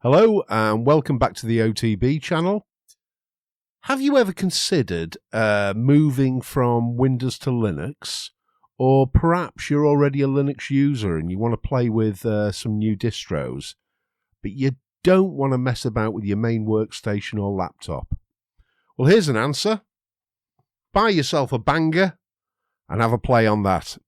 Hello and welcome back to the OTB channel. Have you ever considered moving from Windows to Linux? Or perhaps you're already a Linux user and you want to play with some new distros, but you don't want to mess about with your main workstation or laptop? Well, here's an answer. Buy yourself a banger and have a play on that.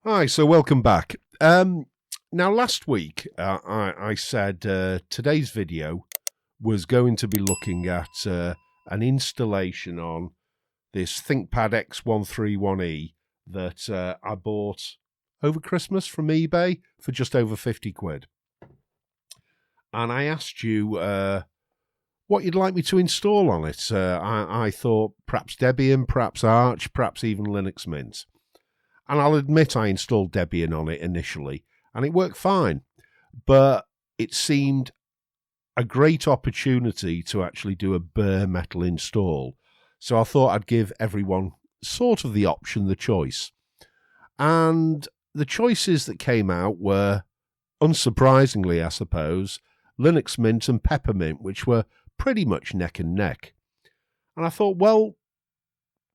Hi, so welcome back. Now, last week I said today's video was going to be looking at an installation on this Thinkpad X131E that I bought over Christmas from eBay for just over 50 quid. And I asked you what you'd like me to install on it. I thought perhaps Debian, perhaps Arch, perhaps even Linux Mint. And I'll admit I installed Debian on it initially, and it worked fine. But it seemed a great opportunity to actually do a bare metal install. So I thought I'd give everyone sort of the option, the choice. And the choices that came out were, unsurprisingly I suppose, Linux Mint and Peppermint, which were pretty much neck and neck. And I thought, well,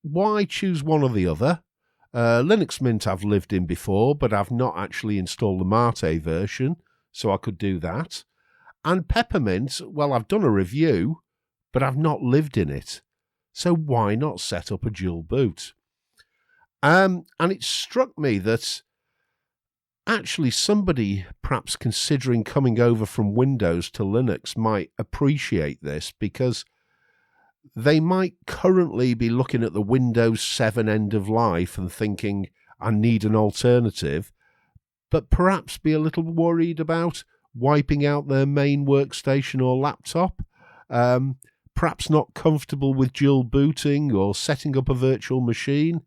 why choose one or the other? Linux Mint I've lived in before, but I've not actually installed the Mate version, so I could do that. And Peppermint, well, I've done a review, but I've not lived in it. So why not set up a dual boot? And it struck me that actually somebody perhaps considering coming over from Windows to Linux might appreciate this, because they might currently be looking at the Windows 7 end of life and thinking, I need an alternative, but perhaps be a little worried about wiping out their main workstation or laptop, perhaps not comfortable with dual booting or setting up a virtual machine.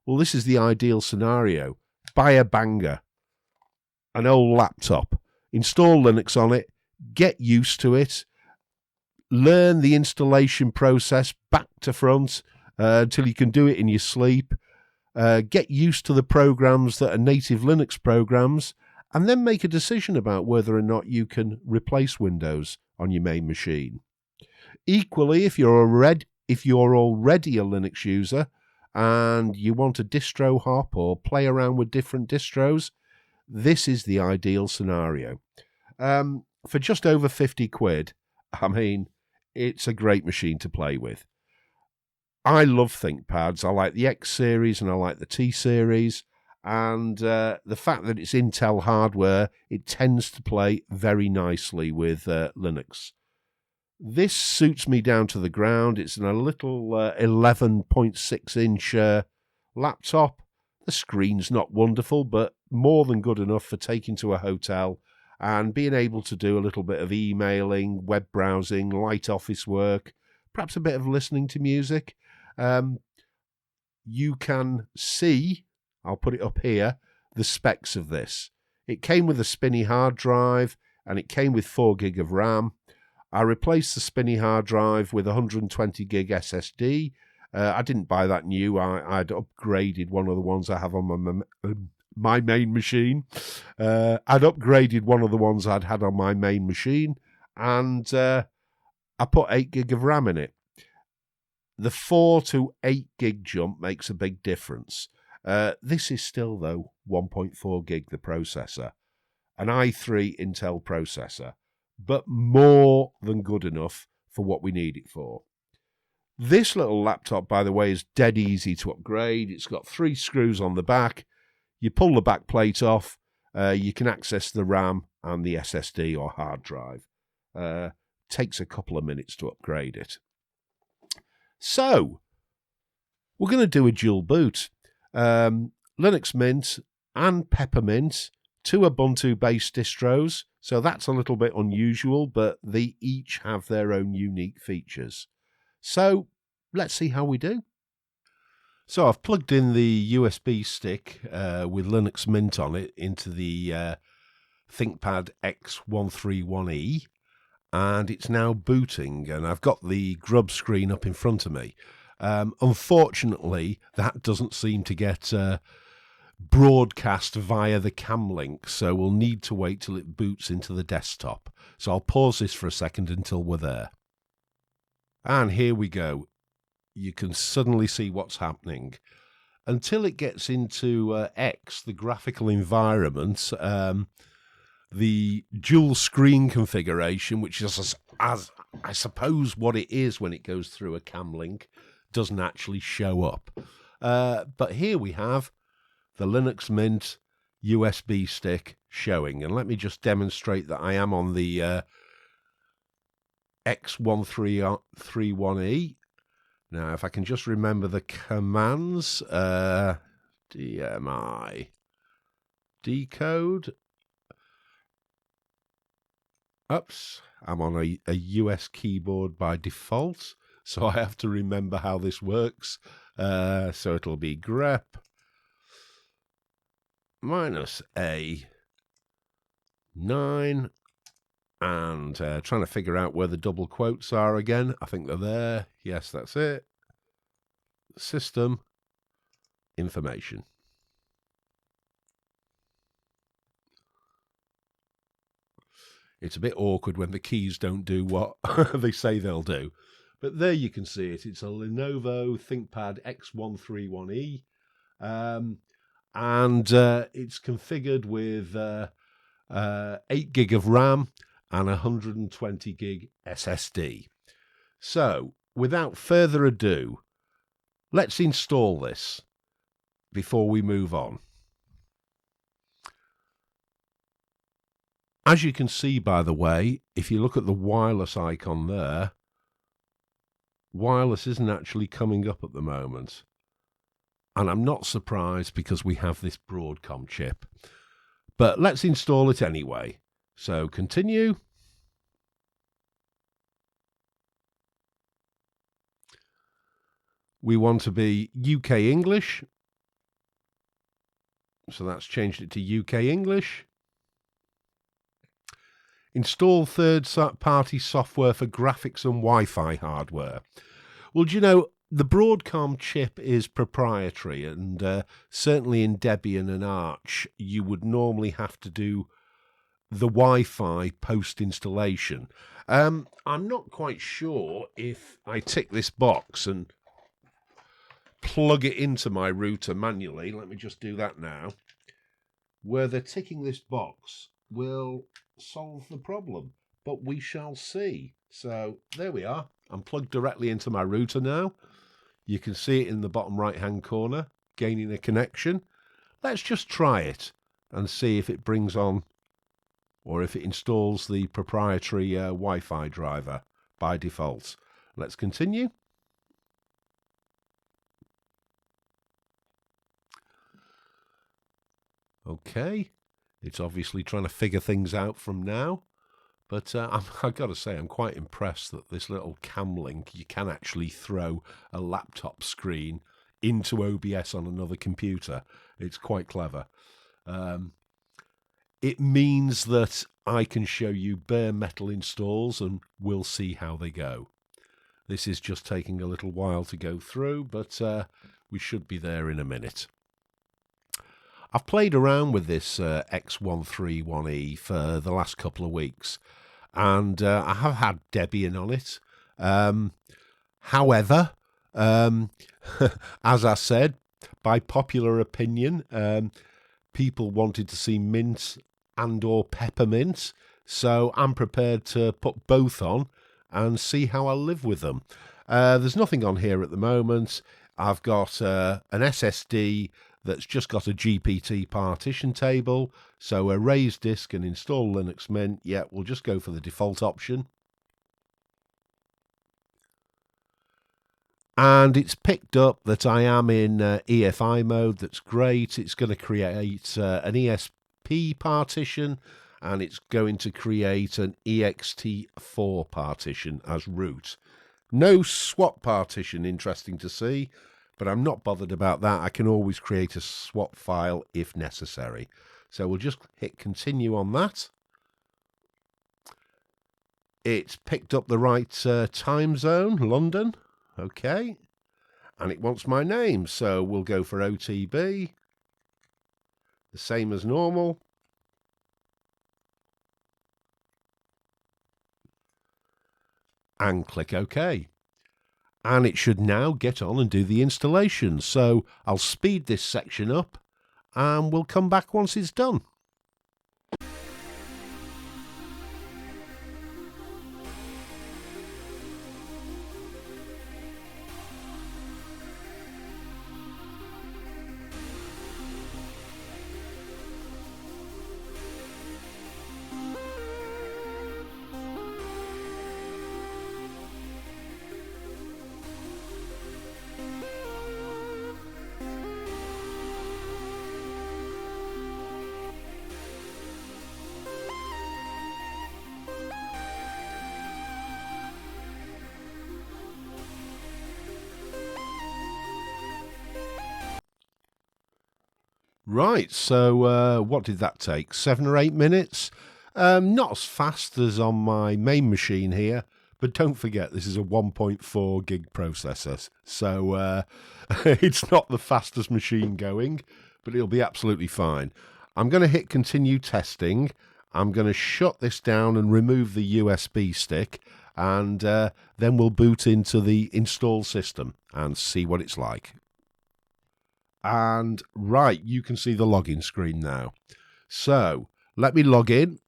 Well, this is the ideal scenario. Buy a banger, an old laptop, install Linux on it, get used to it, learn the installation process back to front until you can do it in your sleep. Get used to the programs that are native Linux programs, and then make a decision about whether or not you can replace Windows on your main machine. Equally, if you're already a Linux user and you want a distro hop or play around with different distros, this is the ideal scenario. For just over 50 quid, I mean, it's a great machine to play with. I love ThinkPads. I like the X series and I like the T series. And the fact that it's Intel hardware, it tends to play very nicely with Linux. This suits me down to the ground. It's in a little 11.6-inch laptop. The screen's not wonderful, but more than good enough for taking to a hotel and being able to do a little bit of emailing, web browsing, light office work, perhaps a bit of listening to music. You can see, I'll put it up here, the specs of this. It came with a spinny hard drive and it came with 4 gig of RAM. I replaced the spinny hard drive with 120 gig SSD. I didn't buy that new. I'd upgraded one of the ones I have on my main machine. I'd upgraded one of the ones I'd had on my main machine, and I put 8 gig of RAM in it. The 4 to 8 gig jump makes a big difference. This is still, though, 1.4 gig the processor, an i3 Intel processor, but more than good enough for what we need it for. This little laptop, by the way, is dead easy to upgrade. It's got 3 screws on the back. You pull the back plate off, you can access the RAM and the SSD or hard drive. Takes a couple of minutes to upgrade it. So, we're going to do a dual boot. Linux Mint and Peppermint, 2 Ubuntu-based distros, so that's a little bit unusual, but they each have their own unique features. So, let's see how we do. So I've plugged in the USB stick with Linux Mint on it into the Thinkpad X131E. and it's now booting, and I've got the grub screen up in front of me. Unfortunately, that doesn't seem to get broadcast via the cam link, so we'll need to wait till it boots into the desktop. So I'll pause this for a second until we're there. And here we go. You can suddenly see what's happening. Until it gets into X, the graphical environment, the dual screen configuration, which is as I suppose what it is when it goes through a cam link, doesn't actually show up. But here we have the Linux Mint USB stick showing. And let me just demonstrate that I am on the X1331E. Now, if I can just remember the commands, DMI, decode. Oops, I'm on a US keyboard by default, so I have to remember how this works. So it'll be grep -A 9, and trying to figure out where the double quotes are again. I think they're there. Yes, that's it. System information. It's a bit awkward when the keys don't do what they say they'll do. But there you can see it. It's a Lenovo ThinkPad X131E. And it's configured with 8 gig of RAM and 120 gig SSD. So, without further ado, let's install this before we move on. As you can see, by the way, if you look at the wireless icon there, wireless isn't actually coming up at the moment. And I'm not surprised because we have this Broadcom chip. But let's install it anyway. So continue. We want to be UK English. So that's changed it to UK English. Install third-party software for graphics and Wi-Fi hardware. Well, do you know, the Broadcom chip is proprietary, and certainly in Debian and Arch, you would normally have to do the Wi-Fi post-installation. I'm not quite sure if I tick this box and plug it into my router manually. Let me just do that now. Whether ticking this box will solve the problem, but we shall see. So there we are. I'm plugged directly into my router now. You can see it in the bottom right hand corner, gaining a connection. Let's just try it and see if it brings on, or if it installs the proprietary Wi-Fi driver by default. Let's continue. Okay, it's obviously trying to figure things out from now, but I've got to say I'm quite impressed that this little cam link, you can actually throw a laptop screen into OBS on another computer. It's quite clever. It means that I can show you bare metal installs and we'll see how they go. This is just taking a little while to go through, but we should be there in a minute. I've played around with this X131E for the last couple of weeks, and I have had Debian on it. However, as I said, by popular opinion, people wanted to see Mint and or Peppermint, so I'm prepared to put both on and see how I live with them. There's nothing on here at the moment. I've got an SSD that's just got a GPT partition table, so erase disk and install Linux Mint. Yeah, we'll just go for the default option. And it's picked up that I am in EFI mode. That's great. It's going to create an ESP partition, and it's going to create an ext4 partition as root. No swap partition, interesting to see. But I'm not bothered about that. I can always create a swap file if necessary. So we'll just hit continue on that. It's picked up the right time zone, London. Okay. And it wants my name, so we'll go for OTB. The same as normal. And click OK. And it should now get on and do the installation. So I'll speed this section up and we'll come back once it's done. Right, so what did that take? 7 or 8 minutes? Not as fast as on my main machine here, but don't forget this is a 1.4 gig processor, so it's not the fastest machine going, but it'll be absolutely fine. I'm going to hit continue testing. I'm going to shut this down and remove the USB stick, and then we'll boot into the install system and see what it's like. And right, you can see the login screen now. So let me log in.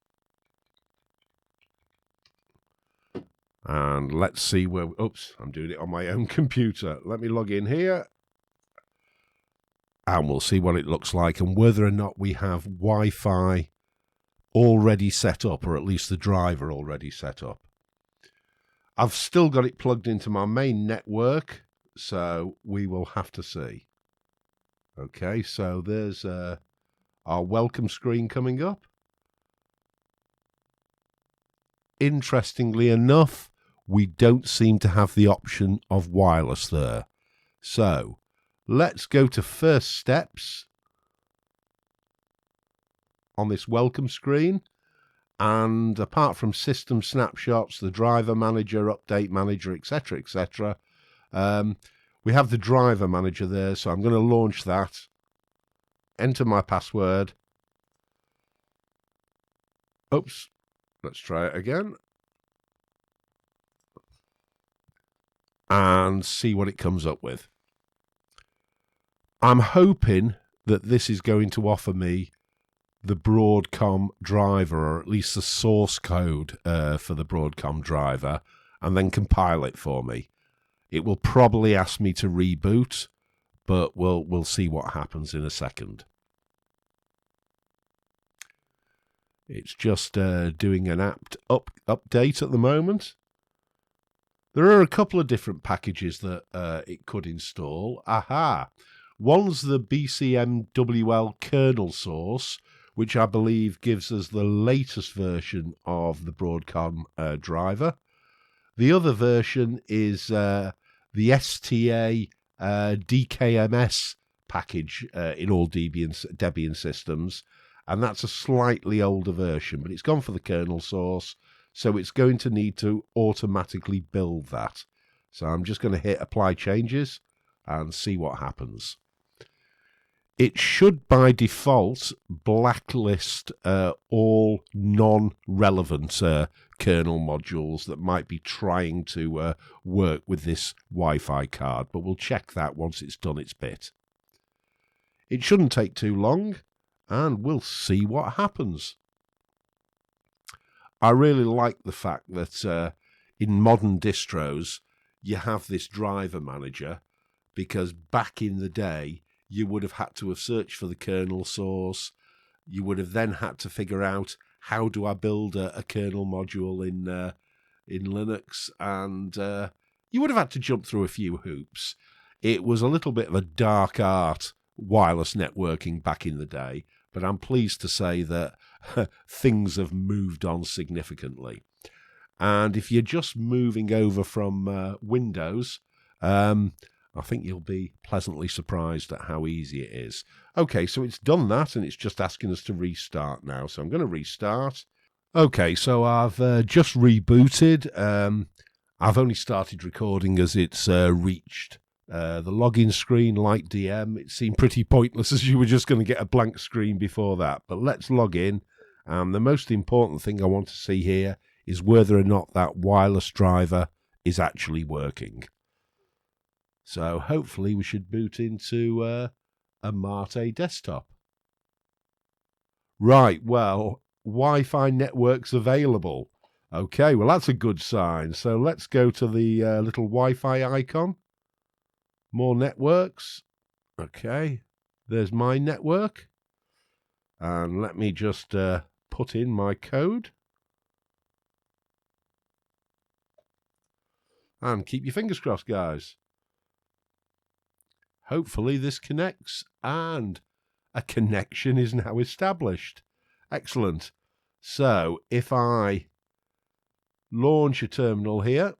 And let's see where, oops, I'm doing it on my own computer. Let me log in here. And we'll see what it looks like and whether or not we have Wi-Fi already set up, or at least the driver already set up. I've still got it plugged into my main network, so we will have to see. Okay, so there's our welcome screen coming up. Interestingly enough, we don't seem to have the option of wireless there. So let's go to first steps on this welcome screen. And apart from system snapshots, the driver manager, update manager, etc., etc., we have the driver manager there, so I'm going to launch that, enter my password. Oops, let's try it again. And see what it comes up with. I'm hoping that this is going to offer me the Broadcom driver, or at least the source code for the Broadcom driver, and then compile it for me. It will probably ask me to reboot, but we'll see what happens in a second. It's just doing an apt update at the moment. There are a couple of different packages that it could install. Aha! One's the BCMWL kernel source, which I believe gives us the latest version of the Broadcom driver. The other version is the STA DKMS package in all Debian systems, and that's a slightly older version, but it's gone for the kernel source, so it's going to need to automatically build that. So I'm just going to hit apply changes and see what happens. It should by default blacklist all non-relevant kernel modules that might be trying to work with this Wi-Fi card, but we'll check that once it's done its bit. It shouldn't take too long, and we'll see what happens. I really like the fact that in modern distros you have this driver manager, because back in the day you would have had to have searched for the kernel source. You would have then had to figure out, how do I build a kernel module in Linux, and you would have had to jump through a few hoops. It was a little bit of a dark art, wireless networking back in the day, but I'm pleased to say that things have moved on significantly. And if you're just moving over from Windows, I think you'll be pleasantly surprised at how easy it is. Okay, so it's done that, and it's just asking us to restart now. So I'm going to restart. Okay, so I've just rebooted. I've only started recording as it's reached the login screen, like DM. It seemed pretty pointless as you were just going to get a blank screen before that. But let's log in. The most important thing I want to see here is whether or not that wireless driver is actually working. So hopefully we should boot into a Mate desktop. Right, well, Wi-Fi networks available. Okay, well, that's a good sign. So let's go to the little Wi-Fi icon. More networks. Okay, there's my network. And let me just put in my code. And keep your fingers crossed, guys. Hopefully this connects, and a connection is now established. Excellent. So if I launch a terminal here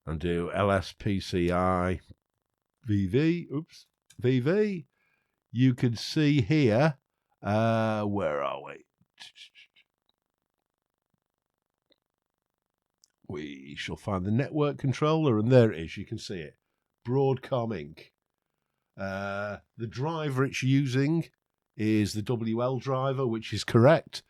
and do lspci VV, you can see here, where are we? We shall find the network controller, and there it is. You can see it. Broadcom Inc. The driver it's using is the WL driver, which is correct,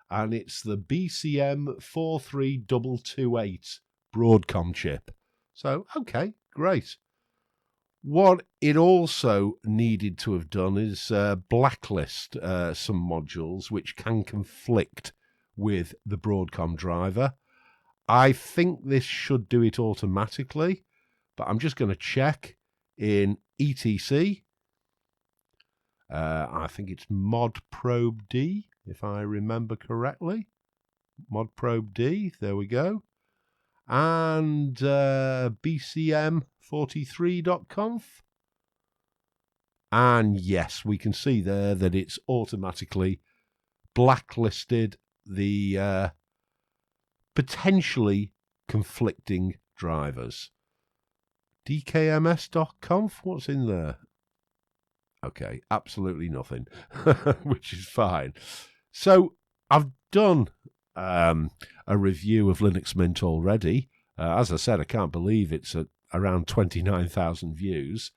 and it's the BCM 43228 Broadcom chip. So, okay, great. What it also needed to have done is blacklist some modules which can conflict with the Broadcom driver. I think this should do it automatically, but I'm just going to check in etc. I think it's modprobe D, if I remember correctly. Modprobe D, there we go. And bcm43.conf. And yes, we can see there that it's automatically blacklisted the potentially conflicting drivers. dkms.conf, what's in there? Okay, absolutely nothing, which is fine. So I've done a review of Linux Mint already. As I said, I can't believe it's at around 29,000 views.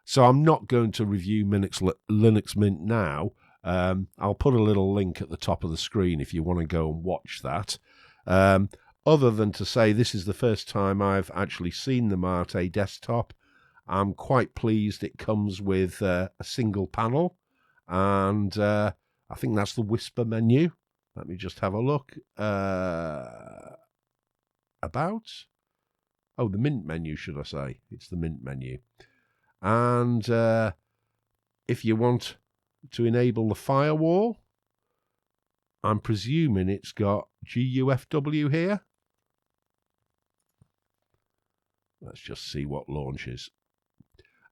So I'm not going to review Linux Mint now. I'll put a little link at the top of the screen if you want to go and watch that. Other than to say this is the first time I've actually seen the Mate desktop. I'm quite pleased it comes with a single panel, and I think that's the Whisper menu. Let me just have a look. About? Oh, the Mint menu, should I say. It's the Mint menu. And if you want to enable the firewall, I'm presuming it's got GUFW here. Let's just see what launches.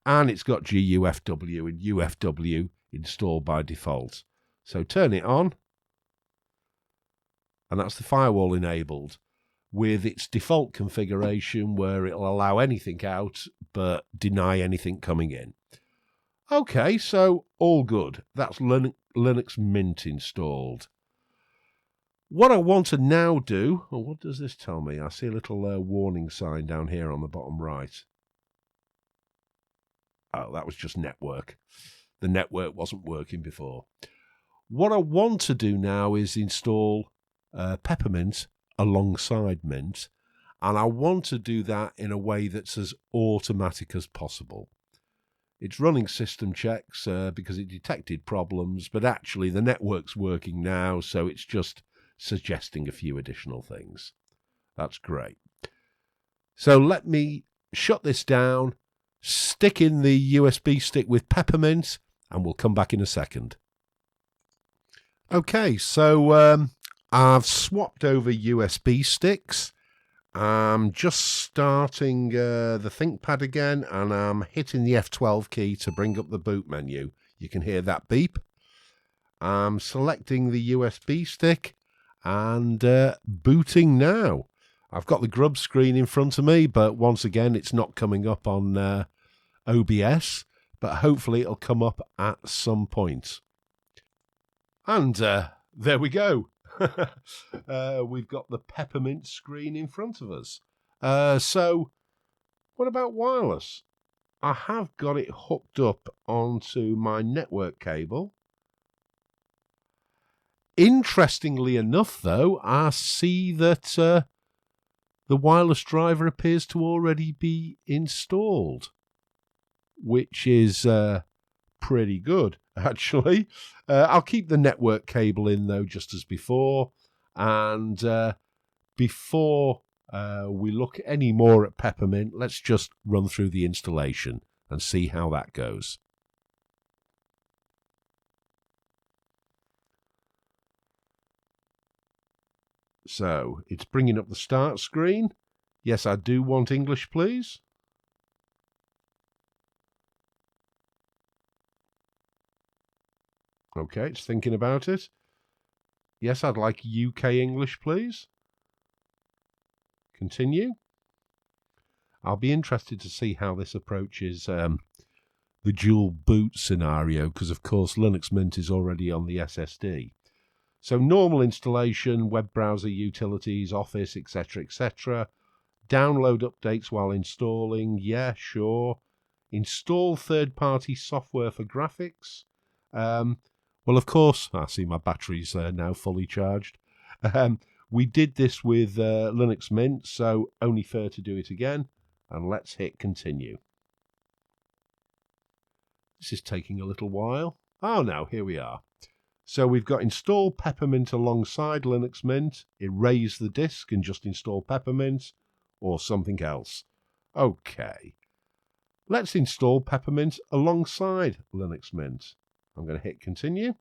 And it's got GUFW and UFW installed by default. So turn it on. And that's the firewall enabled with its default configuration where it'll allow anything out but deny anything coming in. Okay, so all good. That's Linux Mint installed. What I want to now do, what does this tell me? I see a little warning sign down here on the bottom right. Oh, that was just network. The network wasn't working before. What I want to do now is install Peppermint alongside Mint, and I want to do that in a way that's as automatic as possible. It's running system checks because it detected problems, but actually the network's working now, so it's just suggesting a few additional things. That's great. So let me shut this down, stick in the USB stick with Peppermint, and we'll come back in a second. Okay, so I've swapped over USB sticks. I'm just starting the Thinkpad again, and I'm hitting the F12 key to bring up the boot menu. You can hear that beep. I'm selecting the USB stick and booting now. I've got the grub screen in front of me, but once again, it's not coming up on OBS, but hopefully it'll come up at some point. And There we go. We've got the Peppermint screen in front of us. So what about wireless? I have got it hooked up onto my network cable. Interestingly enough, though, I see that the wireless driver appears to already be installed, which is pretty good, actually. I'll keep the network cable in, though, just as before. And before we look any more at Peppermint, let's just run through the installation and see how that goes. So it's bringing up the start screen. Yes, I do want English, please. Okay, it's thinking about it. Yes, I'd like UK English, please. Continue. I'll be interested to see how this approaches the dual boot scenario, because of course Linux Mint is already on the SSD. So normal installation, web browser, utilities, Office, etc., etc. Download updates while installing. Yeah, sure. Install third-party software for graphics. Well, of course, I see my battery's now fully charged. We did this with Linux Mint, so only fair to do it again. And let's hit continue. This is taking a little while. Oh, no, here we are. So we've got install Peppermint alongside Linux Mint, erase the disk and just install Peppermint, or something else. Okay. Let's install Peppermint alongside Linux Mint. I'm going to hit continue.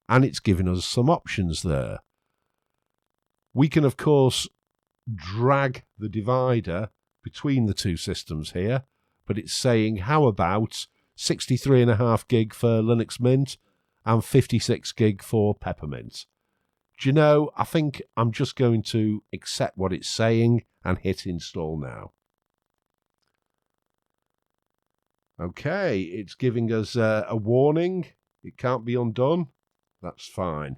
And it's giving us some options there. We can, of course, drag the divider between the two systems here, but it's saying, how about 63.5 gig for Linux Mint and 56 gig for Peppermint? Do you know, I think I'm just going to accept what it's saying and hit install now. Okay, it's giving us a warning. It can't be undone. That's fine.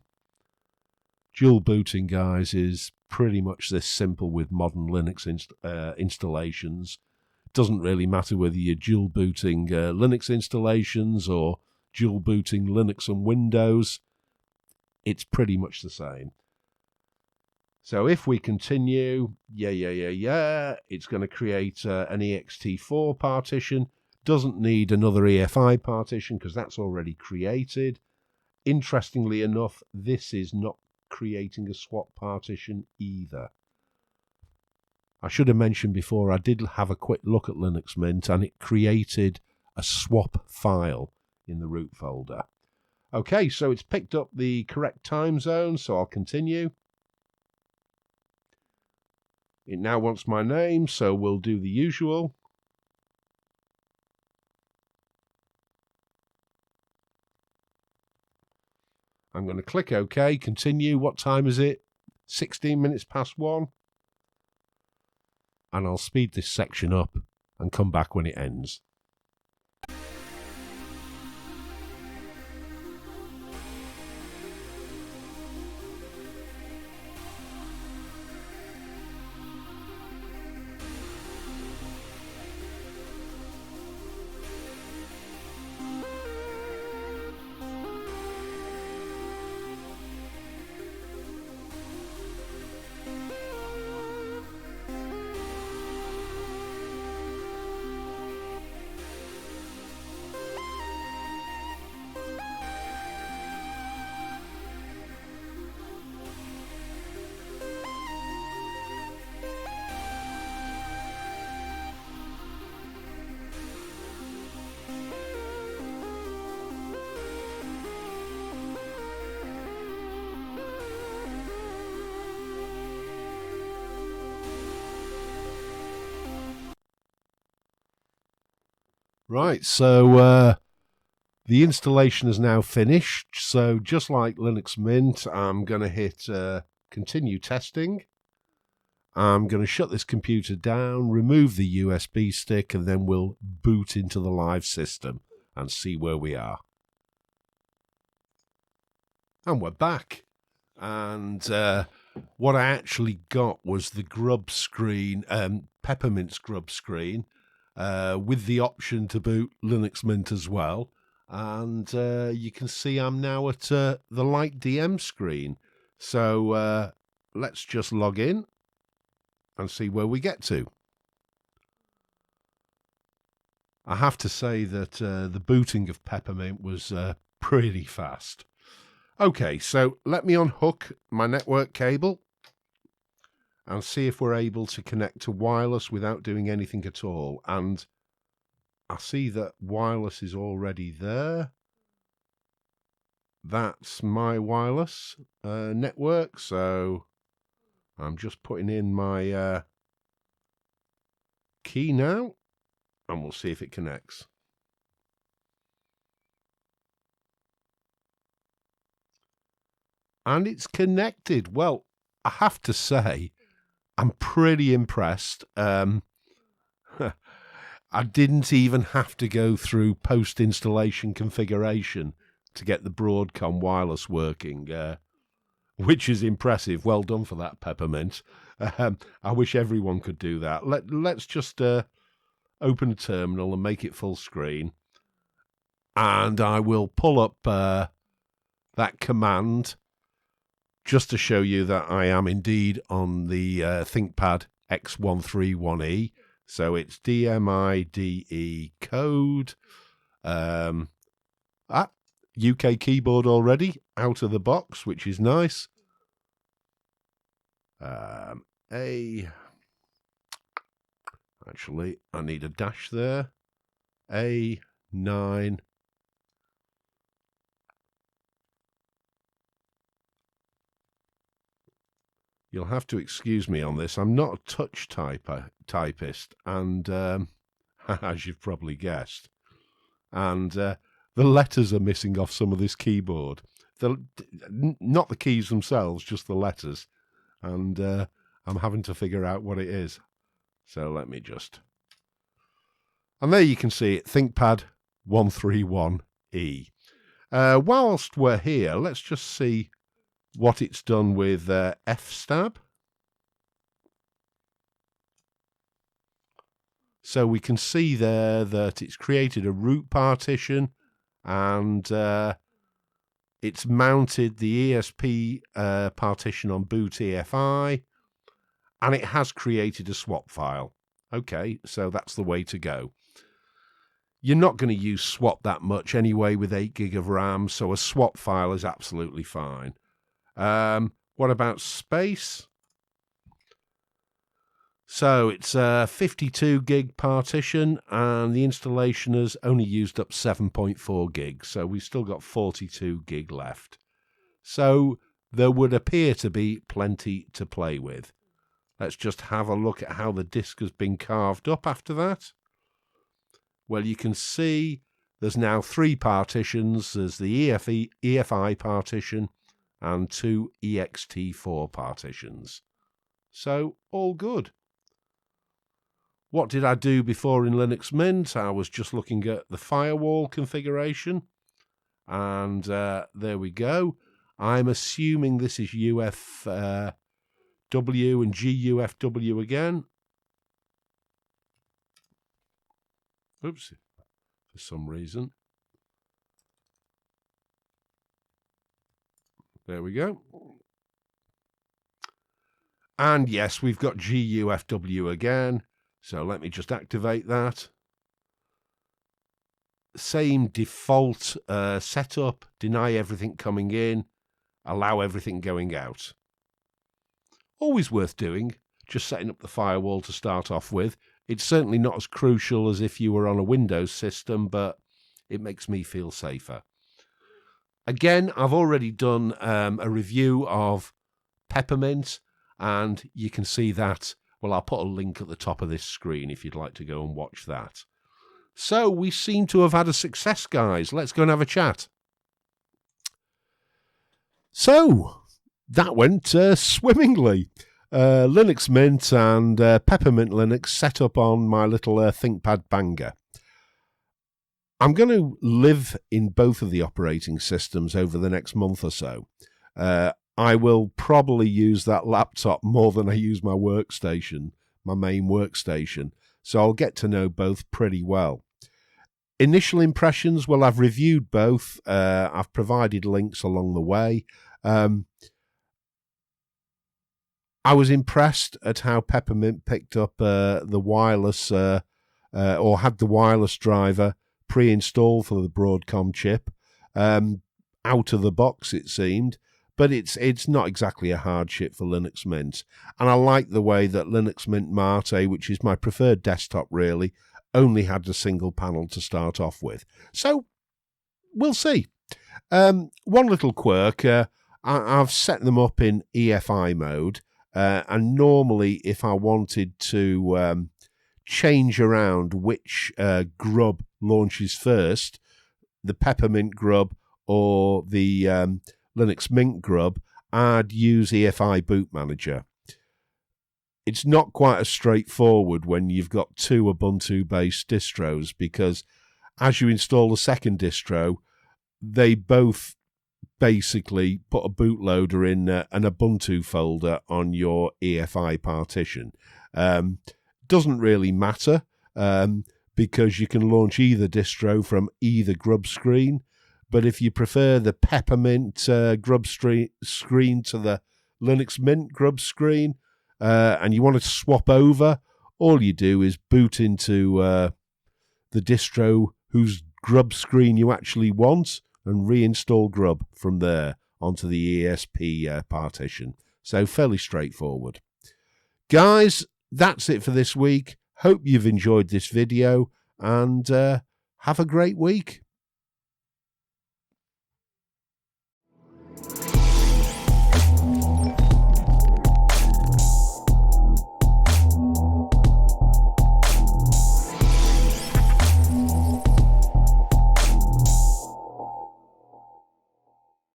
Dual booting, guys, is pretty much this simple with modern Linux installations. It doesn't really matter whether you're dual booting Linux installations or dual booting Linux and Windows. It's pretty much the same. So if we continue, it's going to create an ext4 partition. Doesn't need another EFI partition because that's already created. Interestingly enough, this is not creating a swap partition either. I should have mentioned before, I did have a quick look at Linux Mint and it created a swap file in the root folder. Okay, so it's picked up the correct time zone, so I'll continue. It now wants my name, so we'll do the usual. I'm going to click OK, continue. What time is it? 16 minutes past 1. And I'll speed this section up and come back when it ends. Right, so the installation is now finished. So just like Linux Mint, I'm going to hit continue testing. I'm going to shut this computer down, remove the USB stick, and then we'll boot into the live system and see where we are. And we're back. And what I actually got was the grub screen, Peppermint's grub screen, with the option to boot Linux Mint as well. And you can see I'm now at the Light DM screen. So let's just log in and see where we get to. I have to say that the booting of Peppermint was pretty fast. Okay, so let me unhook my network cable and see if we're able to connect to wireless without doing anything at all. And I see that wireless is already there. That's my wireless network, so I'm just putting in my key now, and we'll see if it connects. And it's connected. Well, I have to say, I'm pretty impressed. I didn't even have to go through post-installation configuration to get the Broadcom wireless working, which is impressive. Well done for that, Peppermint. I wish everyone could do that. Let's just open a terminal and make it full screen. And I will pull up that command just to show you that I am indeed on the Thinkpad X131E. So it's DMIDE code. UK keyboard already out of the box, which is nice. Actually, I need a dash there. A9. You'll have to excuse me on this. I'm not a touch typist, and as you've probably guessed. And the letters are missing off some of this keyboard. Not the keys themselves, just the letters. And I'm having to figure out what it is. So let me just... And there you can see it, Thinkpad 131E. Whilst we're here, let's just see what it's done with fstab. So we can see there that it's created a root partition, and it's mounted the ESP partition on boot EFI, and it has created a swap file. Okay, so that's the way to go. You're not going to use swap that much anyway with 8 gig of RAM, so a swap file is absolutely fine. What about space? So it's a 52 gig partition, and the installation has only used up 7.4 gig, so we've still got 42 gig left. So there would appear to be plenty to play with. Let's just have a look at how the disk has been carved up after that. Well, you can see there's now 3 partitions. There's the EFI partition and 2 ext4 partitions. So all good. What did I do before in Linux Mint? I was just looking at the firewall configuration, and there we go. I'm assuming this is UFW and GUFW again. Oops, for some reason. There we go. And yes, we've got GUFW again. So let me just activate that. Same default setup. Deny everything coming in. Allow everything going out. Always worth doing. Just setting up the firewall to start off with. It's certainly not as crucial as if you were on a Windows system, but it makes me feel safer. Again, I've already done a review of Peppermint, and you can see that. Well, I'll put a link at the top of this screen if you'd like to go and watch that. So we seem to have had a success, guys. Let's go and have a chat. So that went swimmingly. Linux Mint and Peppermint Linux set up on my little ThinkPad banger. I'm going to live in both of the operating systems over the next month or so. I will probably use that laptop more than I use my workstation, my main workstation. So I'll get to know both pretty well. Initial impressions, well, I've reviewed both. I've provided links along the way. I was impressed at how Peppermint picked up the wireless, or had the wireless driver pre-installed for the Broadcom chip, out of the box, it seemed. But it's not exactly a hardship for Linux Mint. And I like the way that Linux Mint Mate, which is my preferred desktop really, only had a single panel to start off with. So we'll see. One little quirk, I've set them up in EFI mode. And normally if I wanted to change around which grub launches first, the Peppermint grub or the Linux Mint grub, I'd use Efi Boot Manager. It's not quite as straightforward when you've got two Ubuntu-based distros, because as you install the second distro, they both basically put a bootloader in an Ubuntu folder on your EFI partition. Doesn't really matter, because you can launch either distro from either grub screen. But if you prefer the Peppermint grub screen to the Linux Mint grub screen, and you want to swap over, all you do is boot into the distro whose grub screen you actually want and reinstall grub from there onto the ESP partition. So fairly straightforward. Guys, that's it for this week. Hope you've enjoyed this video, and have a great week.